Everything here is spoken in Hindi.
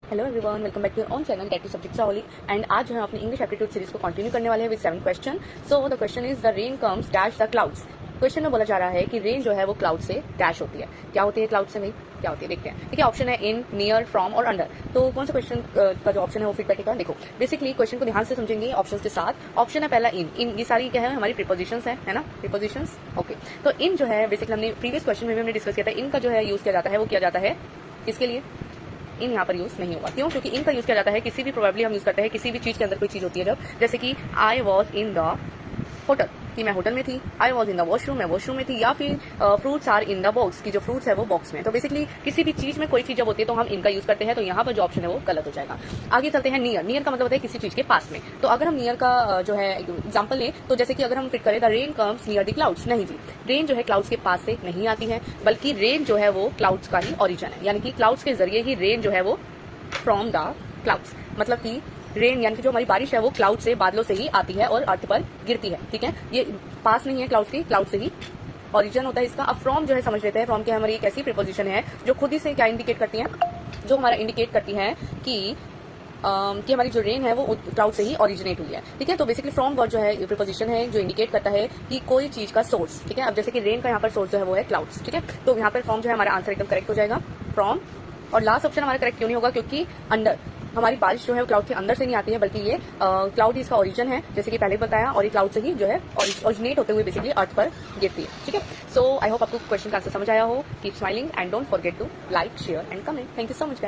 Hello everyone, welcome back to your own channel टैटू सब्जेक्ट साहौली। एंड आज जो है अपनी इंग्लिश एप्टीट्यूड सीरीज को कंटिन्यू करने वाले हैं with 7 question. So the question is the rain comes dash the clouds. Question में बोला जा रहा है कि रेन जो है वो क्लाउड से डैश होती है। क्या होती है क्लाउड से भाई, क्या होती है देखते हैं। ठीक है, ऑप्शन है इन, नियर, फ्रॉम और अंडर। तो कौन सा क्वेश्चन का जो ऑप्शन है वो फिट बैठेगा। देखो बेसिकली क्वेश्चन को ध्यान से समझेंगे ऑप्शन के साथ। ऑप्शन है पहला इन ये सारी क्या है हमारी प्रीपोजिशंस है ना, प्रीपोजिशंस। ओके, तो इन जो है बेसिकली हमने प्रीवियस क्वेश्चन में भी हमने डिस्कस किया था। इनका जो है यूज किया जाता है वो किया जाता है किसके लिए, इन यहाँ पर यूज नहीं होगा। क्यों? क्योंकि इनका यूज किया जाता है किसी भी प्रोबेबली हम यूज करते हैं किसी भी चीज के अंदर कोई चीज होती है जब, जैसे कि I was in the hotel, कि मैं होटल में थी। I was in the washroom, मैं वॉशरूम में थी। या फिर fruits are in the box, की जो फ्रूट्स है वो बॉक्स में। तो बेसिकली किसी भी चीज में कोई चीज जब होती है तो हम इनका यूज करते हैं। तो यहाँ पर जो ऑप्शन है वो गलत हो जाएगा। आगे चलते हैं नियर। नियर का मतलब होता है किसी चीज के पास में। तो अगर हम नियर का जो है एग्जाम्पल लें तो जैसे कि अगर हम फिट करें the rain comes near the clouds, नहीं जी, रेन जो है क्लाउड्स के पास से नहीं आती है, बल्कि रेन जो है वो क्लाउड्स का ही ओरिजिन है। यानी कि क्लाउड्स के जरिए ही रेन जो है वो फ्रॉम द क्लाउड्स, मतलब कि रेन यानी कि जो हमारी बारिश है वो क्लाउड से, बादलों से ही आती है और अर्थ पर गिरती है। ठीक है, ये पास नहीं है क्लाउड की, क्लाउड से ही ओरिजिन होता है इसका। अब फ्रॉम जो है समझ लेते हैं। फ्रॉम की हमारी एक ऐसी प्रीपोजिशन है जो खुद ही से क्या इंडिकेट करती है, जो हमारा इंडिकेट करती है कि हमारी जो रेन है वो क्लाउड से ही ओरिजिनेट हुई है। ठीक है, तो बेसिकली फ्रॉम वर्ड जो है प्रीपोजिशन है जो इंडिकेट करता है कि कोई चीज का सोर्स। ठीक है, अब जैसे कि रेन का यहाँ पर सोर्स जो है वो है क्लाउड्स। ठीक है, तो यहाँ पर फ्रॉम जो है हमारा आंसर एकदम करेक्ट हो जाएगा, फ्रॉम। और लास्ट ऑप्शन हमारा करेक्ट क्यों नहीं होगा, क्योंकि अंडर, हमारी बारिश जो है वो क्लाउड के अंदर से नहीं आती है, बल्कि ये क्लाउड ही इसका ओरिजिन है, जैसे कि पहले बताया। और ये क्लाउड से ही जो है ओरिजिनेट होते हुए बेसिकली अर्थ पर गिरती है। ठीक है, सो आई होप आपको क्वेश्चन का आंसर समझ आया हो। Keep smiling and don't forget to like, share and comment. Thank you so much guys.